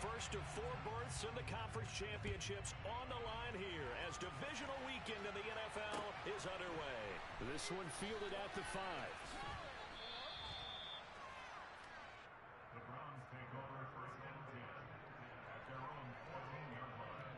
first of 4 berths in the conference championships on the line here as divisional weekend in the NFL is underway. This one fielded at the 5. The Browns take over first and 10 at their own 14-yard line.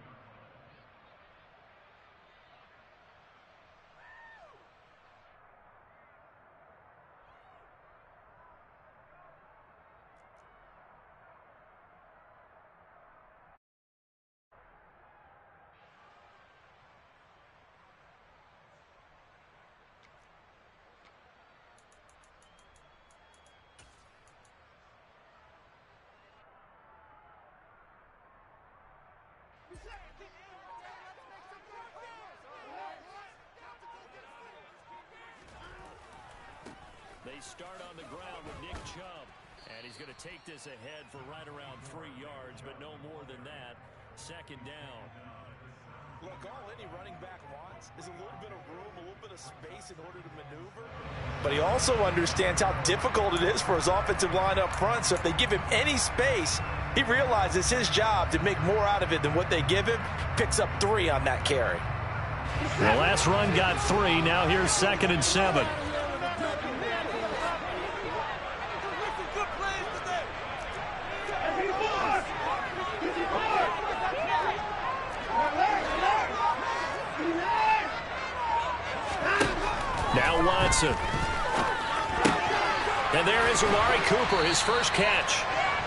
They start on the ground with Nick Chubb. And he's going to take this ahead for right around 3 yards, but no more than that. Second down. Look, all any running back wants is a little bit of room, a little bit of space in order to maneuver. But he also understands how difficult it is for his offensive line up front. So if they give him any space, he realizes his job to make more out of it than what they give him. Picks up 3 on that carry. The last run got 3. Now here's 2nd and 7. Now Watson. And there is Amari Cooper, his first catch.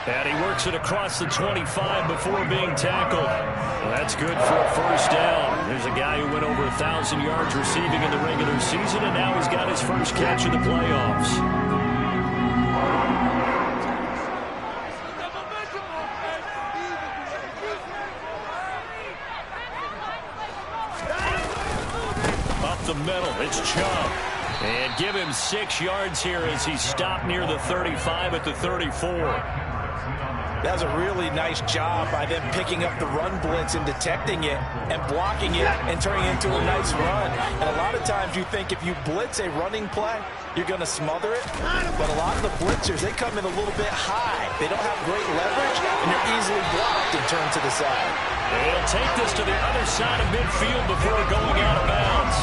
And he works it across the 25 before being tackled. Well, that's good for a first down. There's a guy who went over 1,000 yards receiving in the regular season, and now he's got his first catch in the playoffs. The middle, it's Chubb. And give him 6 yards here as he stopped near the 35 at the 34. That was a really nice job by them picking up the run blitz and detecting it and blocking it and turning it into a nice run. And a lot of times you think if you blitz a running play, you're going to smother it. But a lot of the blitzers, they come in a little bit high. They don't have great leverage, and they're easily blocked and turned to the side. They'll take this to the other side of midfield before going out of bounds.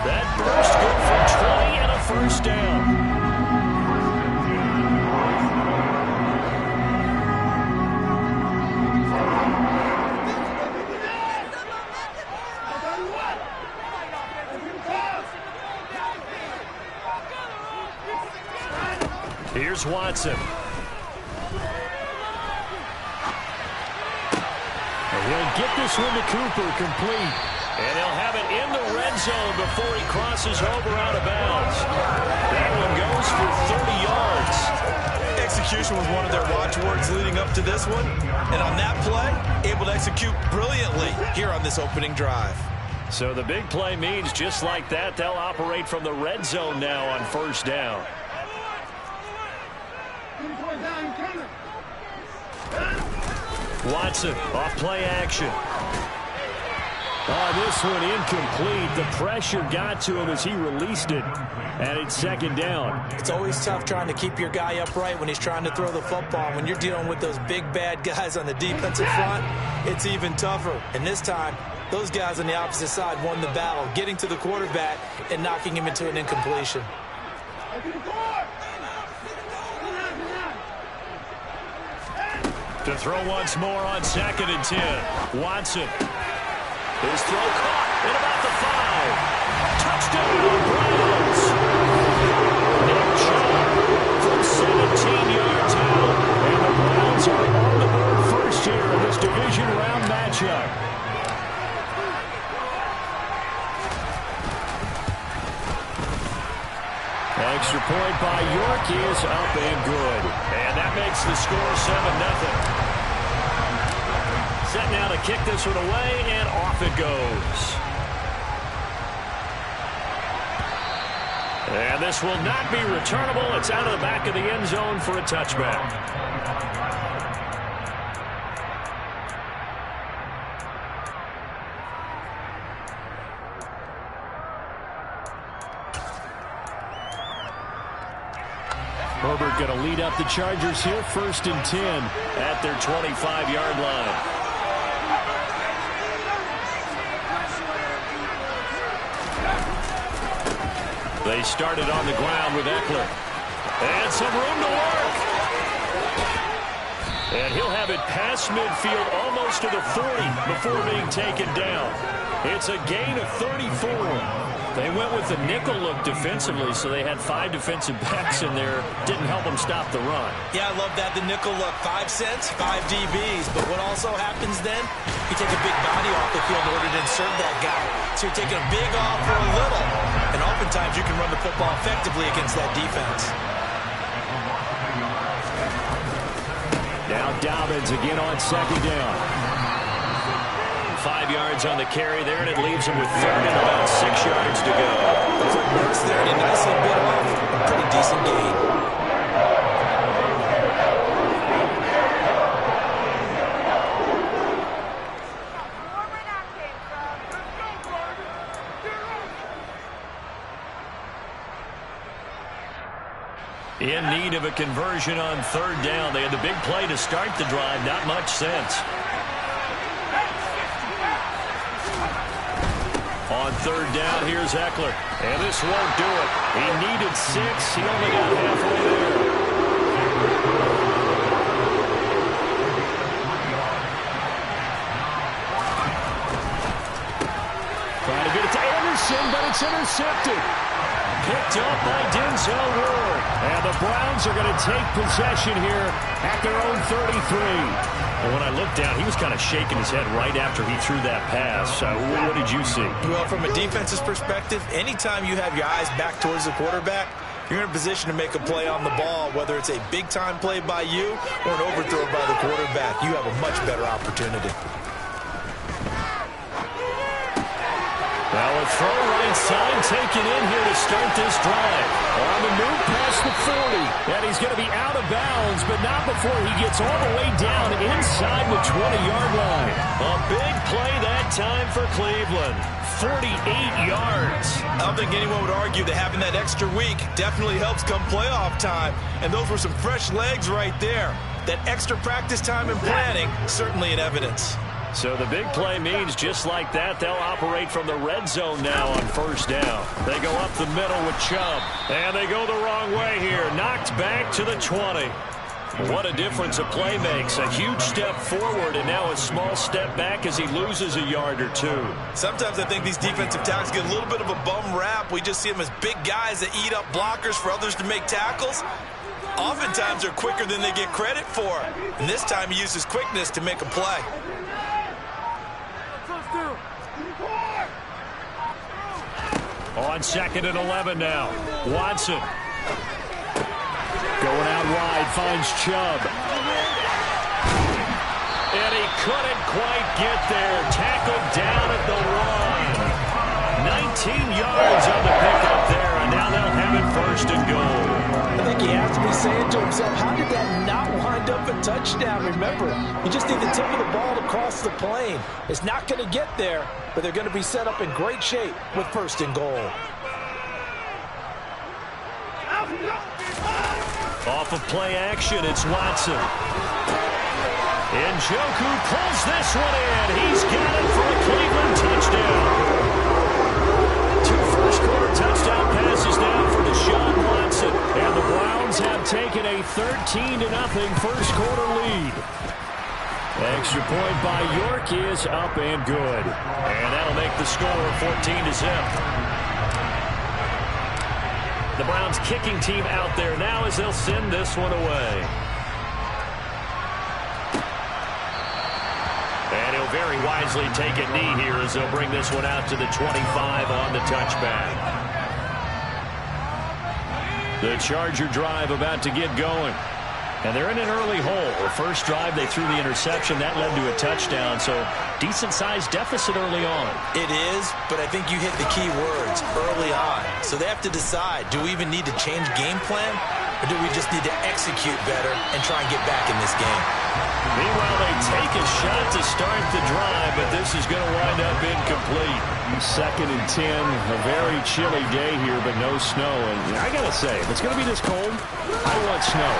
That burst good for 20 and a first down. Here's Watson. And he'll get this one to Cooper complete. And he'll have it in the red zone before he crosses over out of bounds. That one goes for 30 yards. Execution was one of their watchwords leading up to this one. And on that play, able to execute brilliantly here on this opening drive. So the big play means just like that, they'll operate from the red zone now on first down. Watson off play action. Oh, this one incomplete. The pressure got to him as he released it. And it's second down. It's always tough trying to keep your guy upright when he's trying to throw the football. When you're dealing with those big, bad guys on the defensive front, it's even tougher. And this time, those guys on the opposite side won the battle, getting to the quarterback and knocking him into an incompletion. To throw once more on 2nd and 10. Watson. His throw caught at about the 5. Touchdown, Browns. Nick Chubb from 17 yards out. And the Browns are on the board first here in this division round matchup. Extra point by York is up and good. And that makes the score 7-0. Set now to kick this one away, and off it goes. And this will not be returnable. It's out of the back of the end zone for a touchback. Herbert going to lead up the Chargers here, 1st and 10 at their 25-yard line. They started on the ground with Eckler. And some room to work. And he'll have it past midfield almost to the 40 before being taken down. It's a gain of 34. They went with the nickel look defensively, so they had 5 defensive backs in there. Didn't help them stop the run. Yeah, I love that, the nickel look. 5 cents, 5 DBs. But what also happens then, you take a big body off the field in order to insert that guy. So you're taking a big off for a little. And oftentimes you can run the football effectively against that defense. Now Dobbins again on 2nd down. 5 yards on the carry there, and it leaves him with 3rd and about 6 yards to go. Quick burst there, and he nicely bit off a pretty decent gain. In need of a conversion on 3rd down. They had the big play to start the drive. Not much sense. On 3rd down, here's Eckler. And this won't do it. He needed 6. He only got halfway there. Trying to get it to Anderson, but it's intercepted. Picked up by Denzel Ward. And the Browns are going to take possession here at their own 33. And when I looked down, he was kind of shaking his head right after he threw that pass. What did you see? Well, from a defense's perspective, anytime you have your eyes back towards the quarterback, you're in a position to make a play on the ball, whether it's a big-time play by you or an overthrow by the quarterback. You have a much better opportunity. Now a throw right side taken in here to start this drive. On the move past the 40. And he's going to be out of bounds, but not before he gets all the way down inside the 20-yard line. A big play that time for Cleveland. 48 yards. I don't think anyone would argue that having that extra week definitely helps come playoff time. And those were some fresh legs right there. That extra practice time and planning, certainly in evidence. So the big play means just like that, they'll operate from the red zone now on 1st down. They go up the middle with Chubb. And they go the wrong way here. Knocked back to the 20. What a difference a play makes. A huge step forward and now a small step back as he loses a yard or 2. Sometimes I think these defensive tackles get a little bit of a bum rap. We just see them as big guys that eat up blockers for others to make tackles. Oftentimes they're quicker than they get credit for. And this time he uses quickness to make a play. On 2nd and 11 now. Watson. Going out wide, finds Chubb. And he couldn't quite get there. Tackled down at the 1. 19 yards on the pickup there, and now they'll have it 1st and goal. I think he has to be saying to himself, how did that not wind up a touchdown? Remember, you just need the tip of the ball to cross the plane. It's not going to get there, but they're going to be set up in great shape with 1st and goal. Off of play action, it's Watson. Njoku pulls this one in. He's got it for a Cleveland touchdown. 2 first-quarter touchdown passes now for Deshaun Watson. And the Browns have taken a 13-0 first-quarter lead. Extra point by York is up and good. And that'll make the score 14-0. The Browns kicking team out there now as they'll send this one away. And he'll very wisely take a knee here as they'll bring this one out to the 25 on the touchback. The Charger drive about to get going. And they're in an early hole. The first drive, they threw the interception. That led to a touchdown, so decent-sized deficit early on. It is, but I think you hit the key words, early on. So they have to decide, do we even need to change game plan, or do we just need to execute better and try and get back in this game? Meanwhile, they take a shot to start the drive, but this is going to wind up incomplete. 2nd and 10. A very chilly day here, but no snow. And I got to say, if it's going to be this cold, I want snow.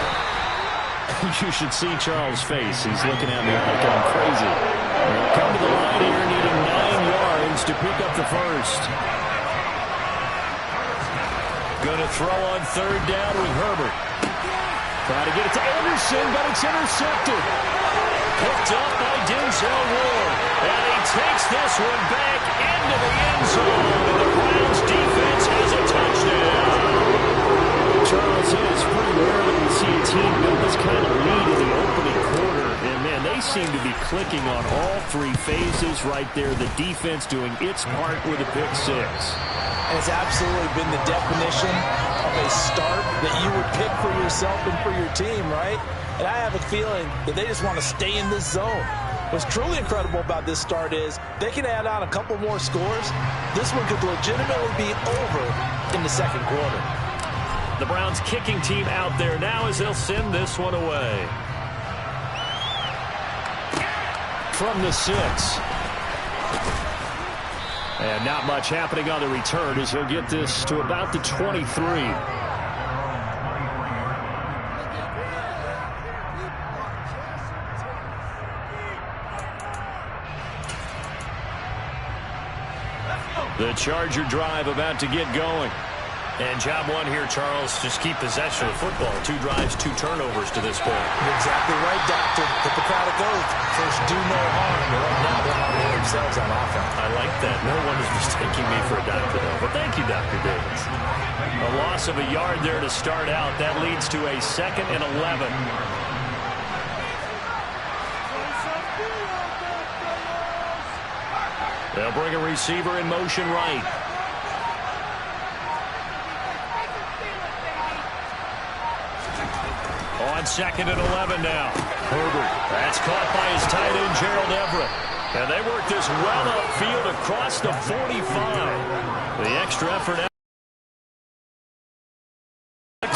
You should see Charles' face. He's looking at me like I'm crazy. They'll come to the line here, needing 9 yards to pick up the first. Going to throw on 3rd down with Herbert. Trying to get it to Anderson, but it's intercepted. Picked up by Denzel Ward. And he takes this one back into the end zone. And the Browns defense has a touchdown. Charles, it is pretty rare that we see a team build this kind of lead in the opening quarter. And, man, they seem to be clicking on all 3 phases right there. The defense doing its part with a pick 6. And it's absolutely been the definition of a start that you would pick for yourself and for your team, right? And I have a feeling that they just want to stay in this zone. What's truly incredible about this start is they can add on a couple more scores. This one could legitimately be over in the 2nd quarter. The Browns kicking team out there now as they'll send this one away. From the 6. And not much happening on the return as he'll get this to about the 23. The Charger drive about to get going. And job 1 here, Charles, just keep possession of the football. 2 drives, 2 turnovers to this point. You're exactly right, Doctor. Hippocratic oath. First, do no harm. Now they're harming themselves on offense. I like that. No one is mistaking me for a doctor, though. But thank you, Dr. Davis. A loss of a yard there to start out. That leads to a 2nd and 11. They'll bring a receiver in motion right. On 2nd and 11 now. Herbert. That's caught by his tight end, Gerald Everett. And they work this well upfield across the 45. The extra effort.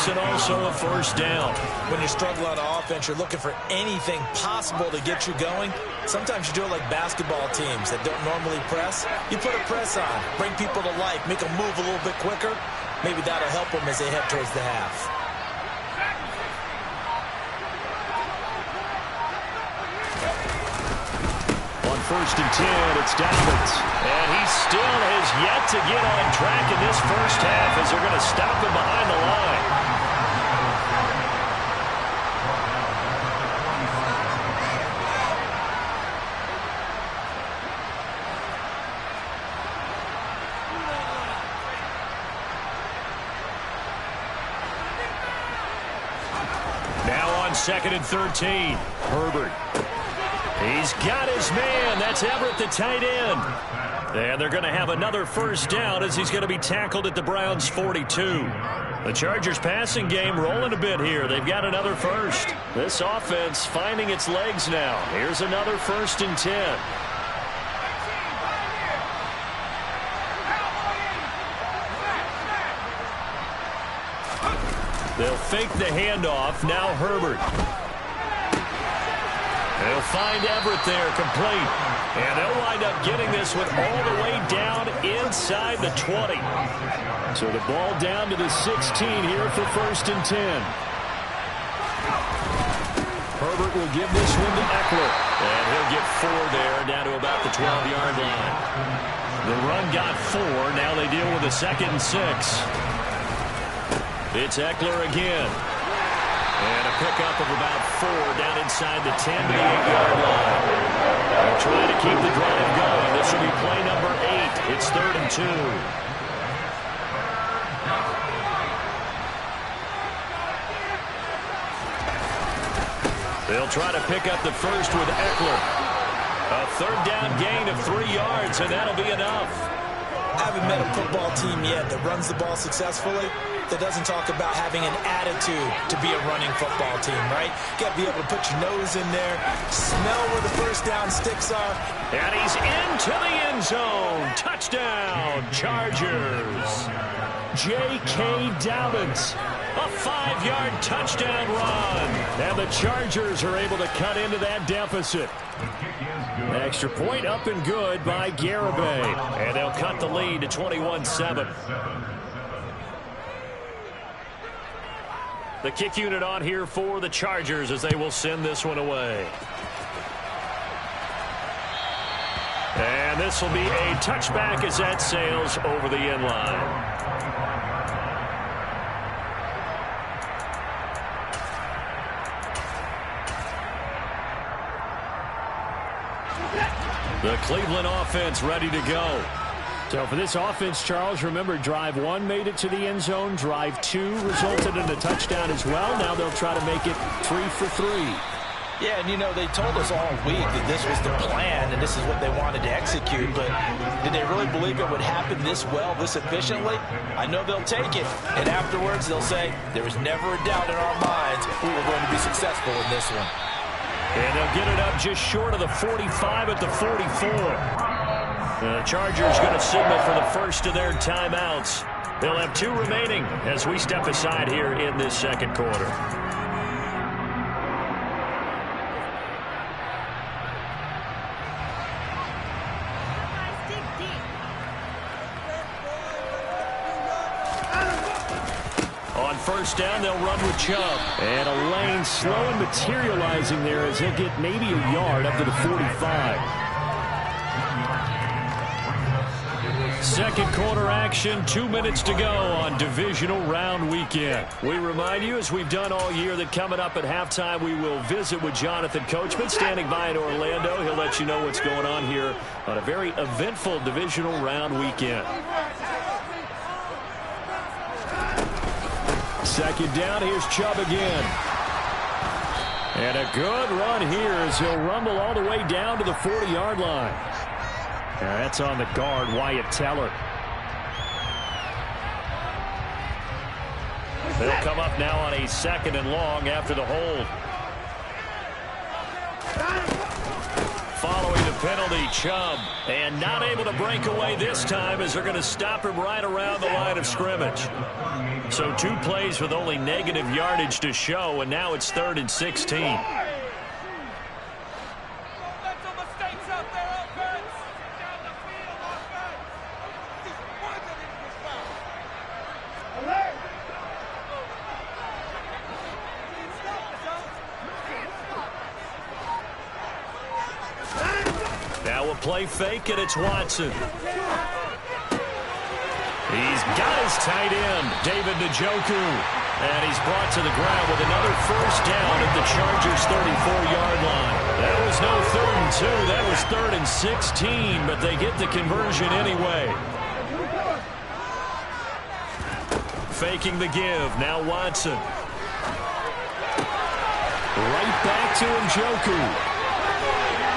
And also a 1st down. When you struggle on offense, you're looking for anything possible to get you going. Sometimes you do it like basketball teams that don't normally press. You put a press on, bring people to life, make them move a little bit quicker. Maybe that'll help them as they head towards the half. On 1st and 10, it's Dobbins. And he still has yet to get on track in this first half as they're going to stop him behind the line. Now on 2nd and 13, Herbert. He's got his man. That's Everett, the tight end. And they're going to have another 1st down as he's going to be tackled at the Browns' 42. The Chargers' passing game rolling a bit here. They've got another 1st. This offense finding its legs now. Here's another 1st and 10. They'll fake the handoff. Now Herbert. They'll find Everett there, complete. And they'll wind up getting this one all the way down inside the 20. So the ball down to the 16 here for 1st and 10. Herbert will give this one to Eckler. And he'll get 4 there, down to about the 12-yard line. The run got 4. Now they deal with a 2nd and 6. It's Eckler again. And a pickup of about 4 down inside the 10 to the 8-yard line. They're trying to keep the drive going. This will be play number 8. It's 3rd and 2. They'll try to pick up the first with Eckler. A 3rd down gain of 3 yards, and that'll be enough. I haven't met a football team yet that runs the ball successfully that doesn't talk about having an attitude to be a running football team, right? You got to be able to put your nose in there, smell where the 1st down sticks are. And he's into the end zone. Touchdown, Chargers. J.K. Dobbins. A 5-yard touchdown run. And the Chargers are able to cut into that deficit. Extra point up and good by Garibay. And they'll cut the lead to 21-7. The kick unit on here for the Chargers as they will send this one away. And this will be a touchback as that sails over the end line. The Cleveland offense ready to go. So for this offense, Charles, remember, drive 1 made it to the end zone. Drive 2 resulted in a touchdown as well. Now they'll try to make it 3 for 3. Yeah, and you know, they told us all week that this was the plan and this is what they wanted to execute, but did they really believe it would happen this well, this efficiently? I know they'll take it, and afterwards they'll say, there was never a doubt in our minds we were going to be successful in this one. And they'll get it up just short of the 45 at the 44. The Chargers going to signal for the first of their timeouts. They'll have 2 remaining as we step aside here in this second quarter. On first down, they'll run with Chubb. And a lane slow and materializing there as he'll get maybe a yard up to the 45. Second quarter action, 2 minutes to go on divisional round weekend. We remind you, as we've done all year, that coming up at halftime, we will visit with Jonathan Coachman, standing by in Orlando. He'll let you know what's going on here on a very eventful divisional round weekend. Second down, here's Chubb again. And a good run here as he'll rumble all the way down to the 40-yard line. That's on the guard, Wyatt Teller. They'll come up now on a 2nd and long after the hold. Following the penalty, Chubb. And not able to break away this time as they're going to stop him right around the line of scrimmage. So 2 plays with only negative yardage to show, and now it's 3rd and 16. Now a play fake, and it's Watson. He's got his tight end, David Njoku. And he's brought to the ground with another first down at the Chargers' 34-yard line. That was no 3rd and 2. That was 3rd and 16, but they get the conversion anyway. Faking the give. Now Watson. Right back to Njoku.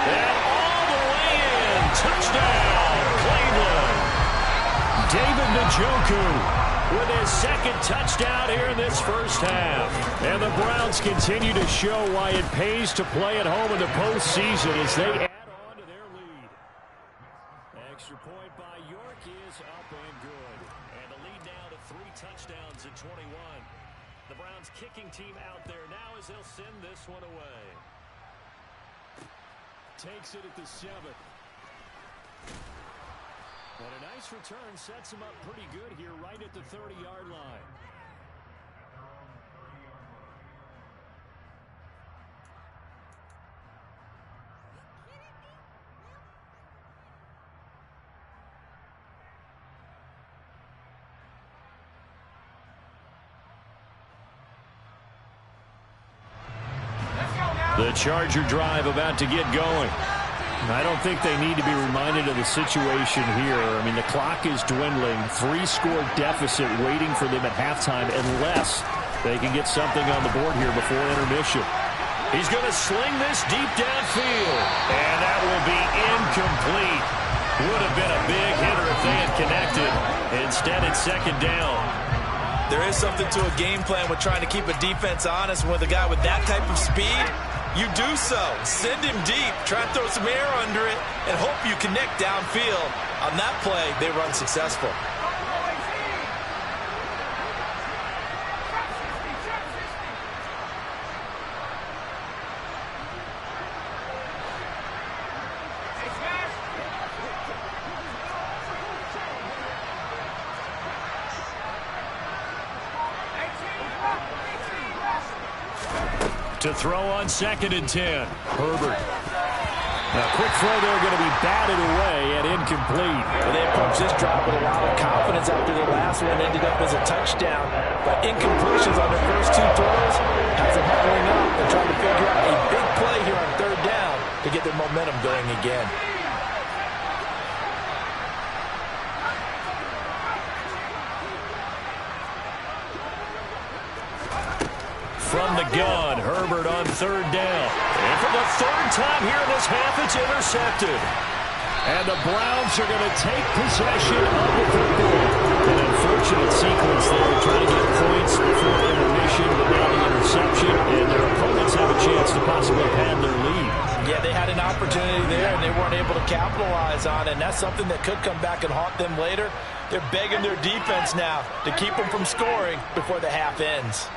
And all the way in. Touchdown, Cleveland. David Njoku with his 2nd touchdown here in this first half. And the Browns continue to show why it pays to play at home in the postseason as they add on to their lead. Extra point by York is up and good. And the lead now to 3 touchdowns at 21. The Browns kicking team out there now as they'll send this one away. Takes it at the 7. And a nice return sets him up pretty good here right at the 30-yard line. The Charger drive about to get going. I don't think they need to be reminded of the situation here. I mean, the clock is dwindling. 3-score deficit waiting for them at halftime unless they can get something on the board here before intermission. He's going to sling this deep downfield. And that will be incomplete. Would have been a big hitter if they had connected. Instead, it's 2nd down. There is something to a game plan with trying to keep a defense honest. With a guy with that type of speed, you do so. Send him deep. Try and throw some air under it and hope you connect downfield. On that play, they run successful. To throw on 2nd and 10. Herbert. A quick throw there going to be batted away and incomplete. Well, they approached this drive with a lot of confidence after the last one ended up as a touchdown. But incompletions on their first 2 throws has them huddling up. They're trying to figure out a big play here on 3rd down to get their momentum going again. From the gun, Herbert on 3rd down. And for the 3rd time here in this half, it's intercepted. And the Browns are going to take possession of the football. An unfortunate sequence there, trying to get points before intermission, but now the interception, and their opponents have a chance to possibly pad their lead. Yeah, they had an opportunity there, and they weren't able to capitalize on it, and that's something that could come back and haunt them later. They're begging their defense now to keep them from scoring before the half ends.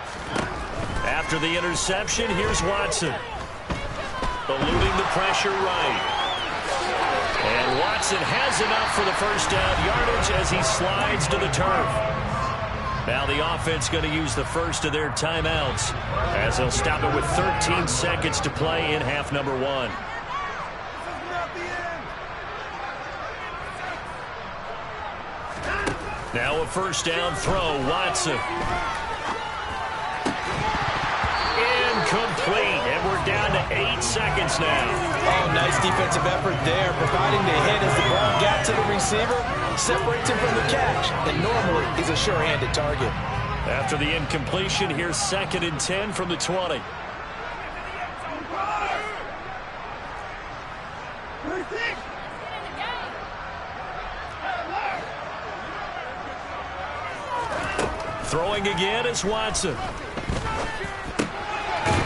After the interception, here's Watson. Eluding the pressure right. And Watson has enough for the first down yardage as he slides to the turf. Now the offense going to use the first of their timeouts as they'll stop it with 13 seconds to play in half number 1. Now a first down throw, Watson. Incomplete, and we're down to 8 seconds now. Oh, nice defensive effort there, providing the hit as the ball got to the receiver, separates him from the catch, and normally he's a sure-handed target. After the incompletion, here's 2nd and 10 from the 20. Throwing again is Watson.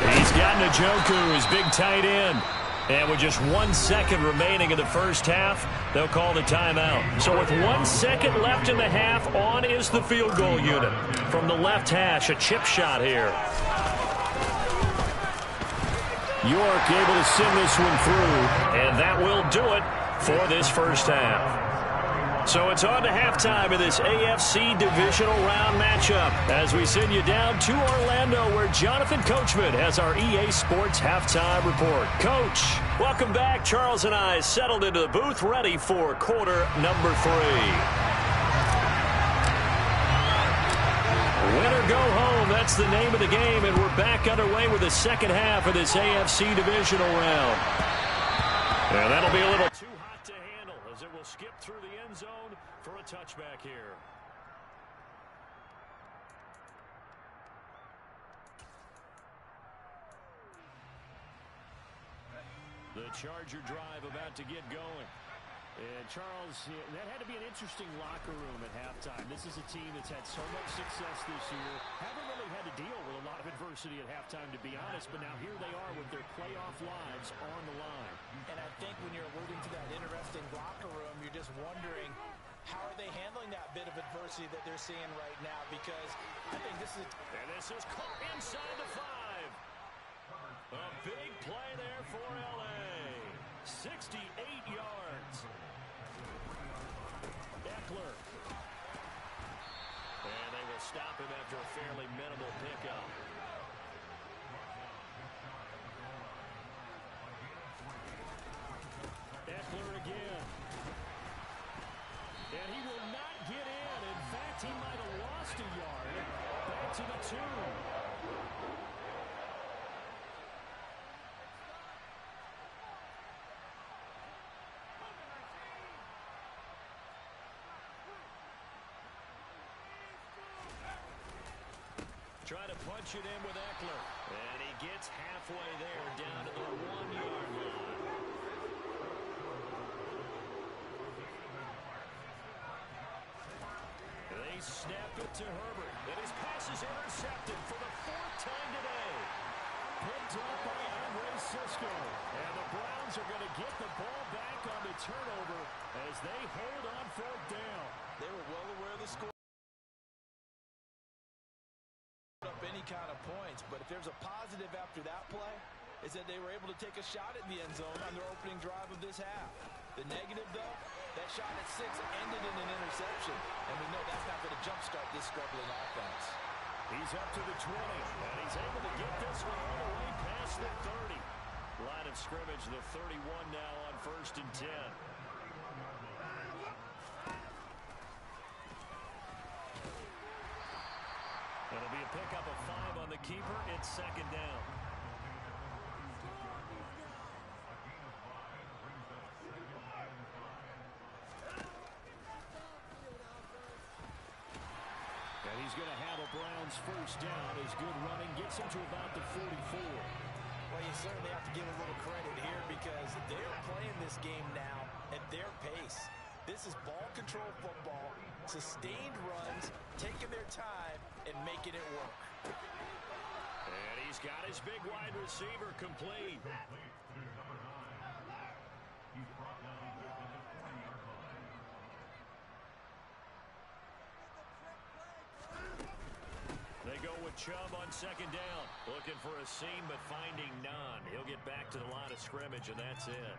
He's got Njoku, his big tight end. And with just 1 second remaining in the first half, they'll call the timeout. So with 1 second left in the half, on is the field goal unit. From the left hash, a chip shot here. York able to send this one through, and that will do it for this first half. So it's on to halftime of this AFC divisional round matchup as we send you down to Orlando where Jonathan Coachman has our EA Sports halftime report. Coach, welcome back. Charles and I settled into the booth ready for quarter number 3. Win or go home, that's the name of the game, and we're back underway with the second half of this AFC divisional round. And that'll be a little too hot to handle as it will skip through the end zone for a touchback here. The Charger drive about to get going. And Charles, that had to be an interesting locker room at halftime. This is a team that's had so much success this year. Haven't really had to deal with a lot of adversity at halftime, to be honest. But now here they are with their playoff lives on the line. And I think when you're alluding to that interesting locker room, you're just wondering, how are they handling that bit of adversity that they're seeing right now? Because I think this is... And this is caught inside the 5. A big play there for L.A. 68 yards. Eckler. And they will stop him after a fairly minimal pickup. Eckler again. And he will not get in. In fact, he might have lost a yard. Back to the 2. Trying to punch it in with Eckler. And he gets halfway there down to the 1-yard line. They snap it to Herbert. And his pass is intercepted for the 4th time today. Picked up by Andre Cisco. And the Browns are going to get the ball back on the turnover as they hold on 4th down. They were well aware of the score. Any kind of points, but if there's a positive after that play, is that they were able to take a shot at the end zone on their opening drive of this half. The negative, though, that shot at 6 ended in an interception, and we know that's not going to jumpstart this struggling offense. He's up to the 20, and he's able to get this one all the way past the 30. Line of scrimmage, the 31 now on 1st and 10. It'll be a pickup of 5 on the keeper. It's 2nd down. And he's going to have a Browns 1st down. His good running gets him to about the 44. Well, you certainly have to give a little credit here because they're playing this game now at their pace. This is ball control football, sustained runs, taking their time and making it work. And he's got his big wide receiver complete. He's brought down at the 20-yard line. They go with Chubb on 2nd down. Looking for a seam, but finding none. He'll get back to the line of scrimmage, and that's it.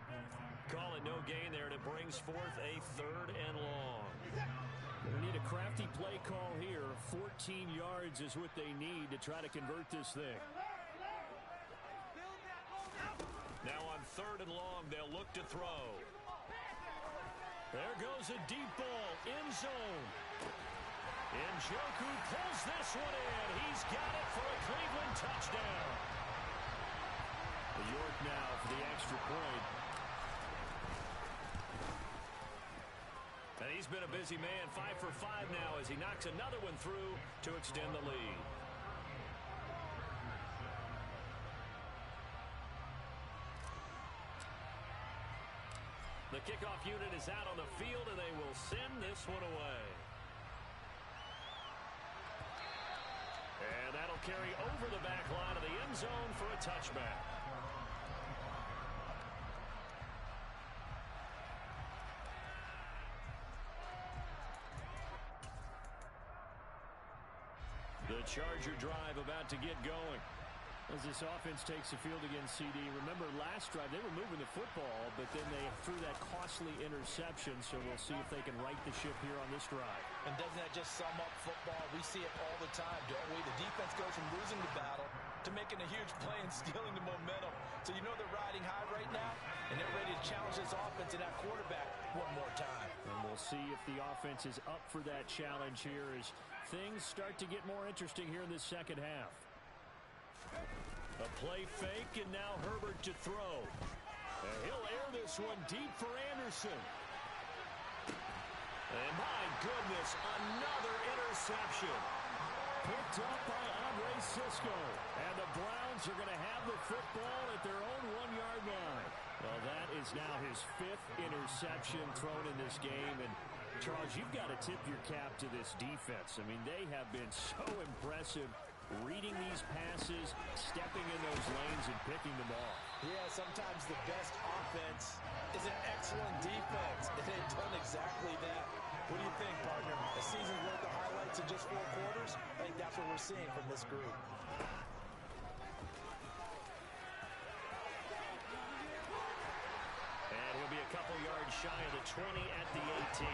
Call it no gain there, and it brings forth a 3rd and long. They need a crafty play call here. 14 yards is what they need to try to convert this thing. Now on 3rd and long, they'll look to throw. There goes a deep ball, end zone. Njoku pulls this one in. He's got it for a Cleveland touchdown. York now for the extra point. And he's been a busy man, 5 for 5 now as he knocks another one through to extend the lead. The kickoff unit is out on the field, and they will send this one away. And that'll carry over the back line of the end zone for a touchback. The Charger drive about to get going. As this offense takes the field against CD, remember last drive they were moving the football, but then they threw that costly interception, so we'll see if they can right the ship here on this drive. And doesn't that just sum up football? We see it all the time, don't we? The defense goes from losing the battle to making a huge play and stealing the momentum. So you know they're riding high right now, and they're ready to challenge this offense and that quarterback one more time. And we'll see if the offense is up for that challenge here as things start to get more interesting here in this 2nd half. A play fake, and now Herbert to throw. And he'll air this one deep for Anderson. And my goodness, another interception. Picked up by Andre Sisco. And the Browns are going to have the football at their own 1-yard line. Well, that is now his 5th interception thrown in this game. And, Charles, you've got to tip your cap to this defense. I mean, they have been so impressive reading these passes, stepping in those lanes, and picking them off. Yeah, sometimes the best offense is an excellent defense, and they've done exactly that. What do you think, partner? A season's worth of highlights in just 4 quarters? I think that's what we're seeing from this group. And he'll be a couple yards shy of the 20 at the 18.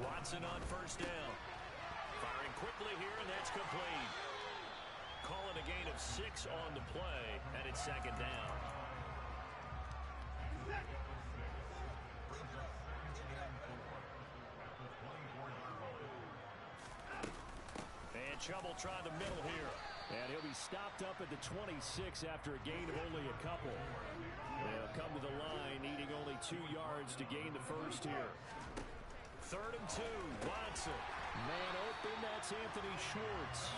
Watson on 1st down. Firing quickly here, and that's complete. Call it a gain of 6 on the play, and it's 2nd down. And Chubb will try the middle here. And he'll be stopped up at the 26 after a gain of only a couple. They'll come to the line, needing only 2 yards to gain the 1st here. 3rd and 2, Watson. Man open, that's Anthony Schwartz.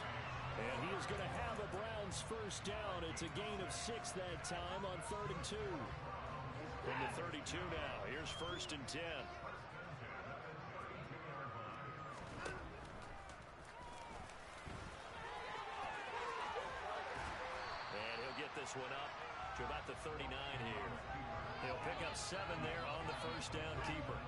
And he is going to have a Browns 1st down. It's a gain of 6 that time on 3rd and 2. From the 32 now, here's 1st and 10. And he'll get this one up to about the 39 here. He'll pick up 7 there on the 1st down keeper.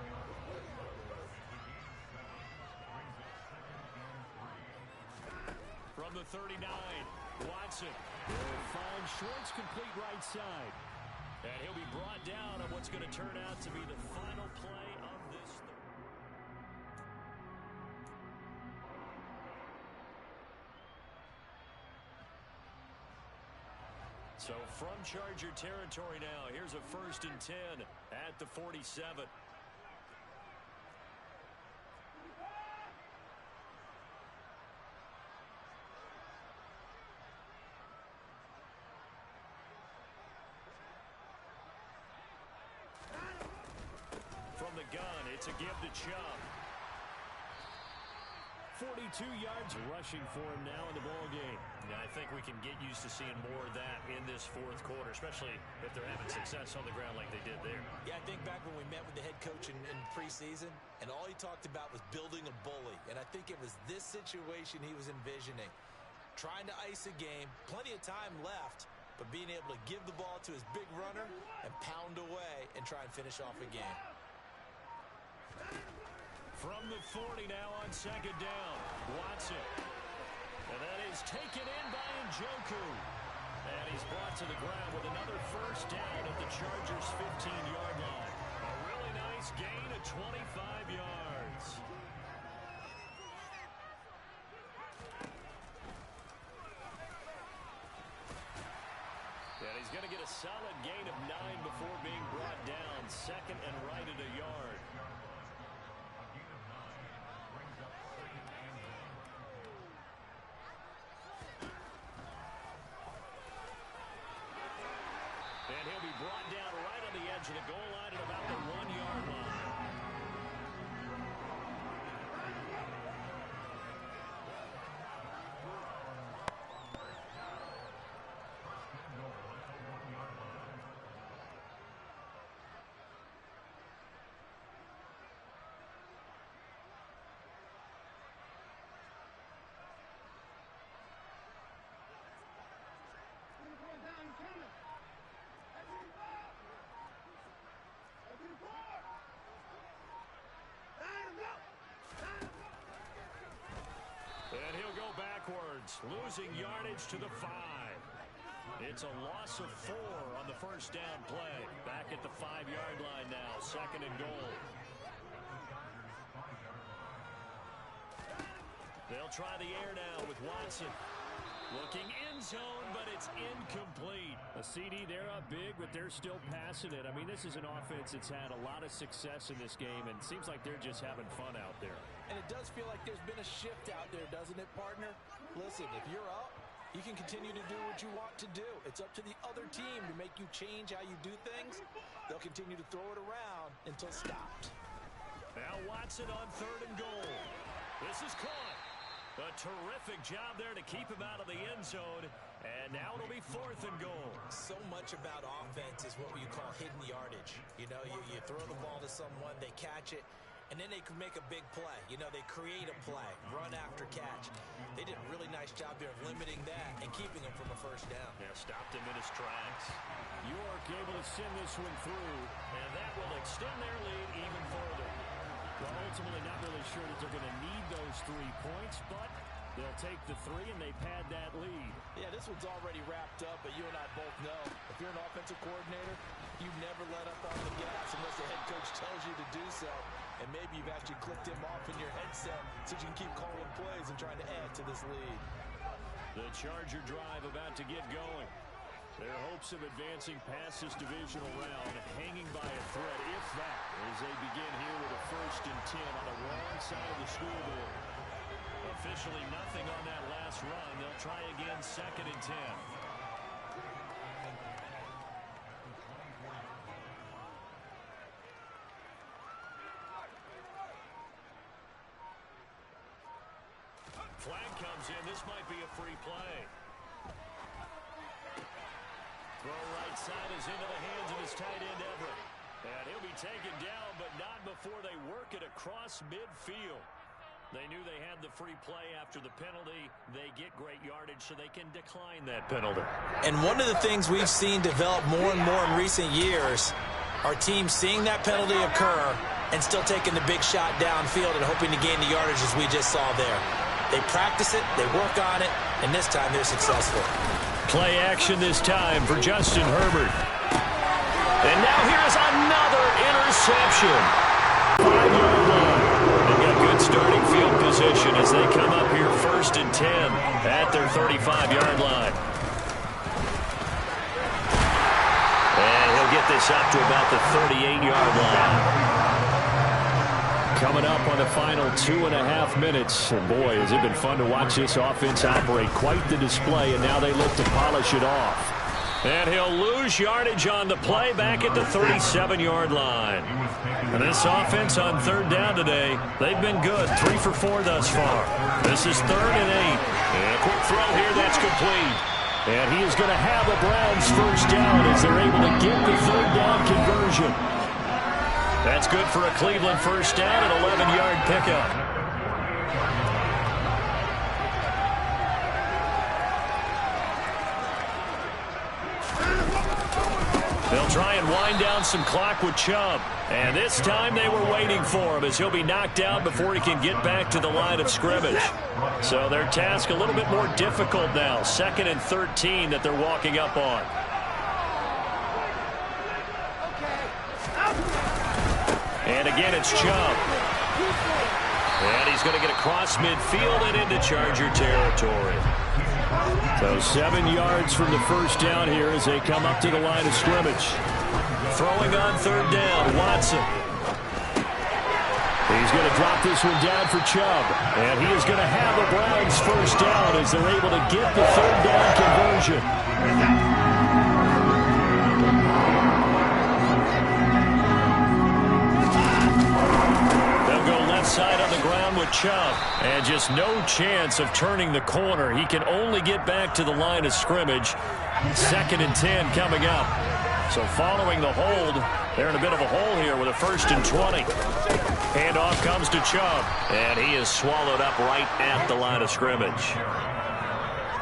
From the 39, Watson will find Schwartz complete right side. And he'll be brought down on what's going to turn out to be the final play of So from Charger territory now, here's a 1st and 10 at the 47. From the gun, it's a give to Chubb. 42 yards rushing for him now in the ball game. Yeah, I think we can get used to seeing more of that in this 4th quarter, especially if they're having success on the ground like they did there. Yeah, I think back when we met with the head coach in preseason, and all he talked about was building a bully. And I think it was this situation he was envisioning. Trying to ice a game, plenty of time left, but being able to give the ball to his big runner and pound away and try and finish off a game. From the 40 now on 2nd down. Watson. And that is taken in by Njoku. And he's brought to the ground with another 1st down at the Chargers' 15-yard line. A really nice gain of 25 yards. And he's going to get a solid gain of 9 before being brought down. 2nd and right at a yard. And he'll be brought down right on the edge of the goal line at about the 1-yard line. And he'll go backwards, losing yardage to the 5. It's a loss of 4 on the 1st down play. Back at the 5-yard line now, 2nd and goal. They'll try the air now with Watson. Looking end zone, but it's incomplete. A CD, they're up big, but they're still passing it. I mean, this is an offense that's had a lot of success in this game, and it seems like they're just having fun out there. And it does feel like there's been a shift out there, doesn't it, partner? Listen, if you're up, you can continue to do what you want to do. It's up to the other team to make you change how you do things. They'll continue to throw it around until stopped. Now Watson on 3rd and goal. This is caught. A terrific job there to keep him out of the end zone. And now it'll be 4th and goal. So much about offense is what you call hidden yardage. You know, you throw the ball to someone, they catch it, and then they can make a big play. You know, they create a play, run after catch. They did a really nice job there of limiting that and keeping him from a 1st down. Yeah, stopped him in his tracks. York able to send this one through, and that will extend their lead even further. Well, ultimately not really sure that they're going to need those 3 points, but they'll take the 3 and they pad that lead. Yeah, this one's already wrapped up, but you and I both know if you're an offensive coordinator, you never let up on the gas unless the head coach tells you to do so. And maybe you've actually clicked him off in your headset so you can keep calling plays and trying to add to this lead. The Charger drive about to get going. Their hopes of advancing past this divisional round hanging by a thread, if that, as they begin here with a 1st and 10 on the wrong side of the scoreboard. Officially nothing on that last run. They'll try again 2nd and 10. Flag comes in. This might be a free play. Throw right side is into the hands of his tight end, Everett. And he'll be taken down, but not before they work it across midfield. They knew they had the free play after the penalty. They get great yardage so they can decline that penalty. And one of the things we've seen develop more and more in recent years are teams seeing that penalty occur and still taking the big shot downfield and hoping to gain the yardage as we just saw there. They practice it, they work on it, and this time they're successful. Play action this time for Justin Herbert. And now here's another interception. 5-yard line. They've got good starting field position as they come up here 1st and 10 at their 35-yard line. this up to about the 38-yard line. Coming up on the final 2.5 minutes. And boy, has it been fun to watch this offense operate. Quite the display, and now they look to polish it off. And he'll lose yardage on the play back at the 37-yard line. And this offense on third down today, they've been good. 3 for 4 thus far. This is 3rd and 8. And a quick throw here, that's complete. And he is going to have a Browns first down as they're able to get the third down conversion. That's good for a Cleveland first down, an 11-yard pickup. They'll try and wind down some clock with Chubb. And this time they were waiting for him as he'll be knocked out before he can get back to the line of scrimmage. So their task a little bit more difficult now. 2nd and 13 that they're walking up on. And again, it's Chubb. And he's going to get across midfield and into Charger territory. So 7 yards from the first down here as they come up to the line of scrimmage. Throwing on third down, Watson. He's going to drop this one down for Chubb. And he is going to have a Browns first down as they're able to get the third down conversion. Side on the ground with Chubb, and just no chance of turning the corner. He can only get back to the line of scrimmage. 2nd and 10 coming up. So following the hold, they're in a bit of a hole here with a 1st and 20. Handoff comes to Chubb, and he is swallowed up right at the line of scrimmage.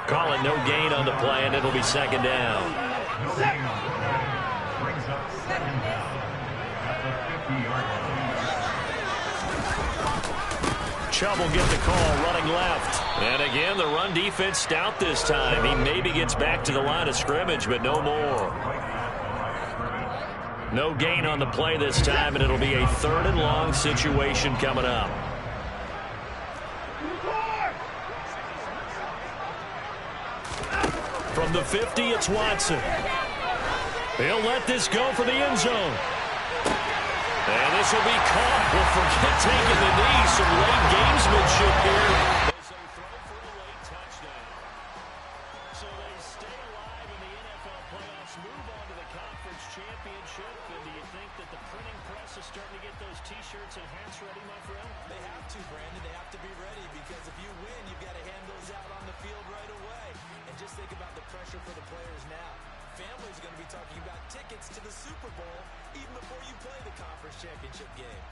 Call it no gain on the play, and it'll be 2nd down. Brings up 2nd down at the 50-yard line. Chubb will get the call, running left. And again, the run defense stout this time. He maybe gets back to the line of scrimmage, but no more. No gain on the play this time, and it'll be a 3rd and long situation coming up. From the 50, it's Watson. He'll let this go for the end zone. And this will be caught. Well, forget taking the knee. Some late gamesmanship here. As they throw for a late touchdown. So they stay alive in the NFL playoffs, move on to the conference championship. And do you think that the printing press is starting to get those T-shirts and hats ready, my friend? They have to, Brandon. They have to be ready because if you win, you've got to hand those out on the field right away. And just think about the pressure for the players now. Family's going to be talking about tickets to the Super Bowl even before you play the conference championship game.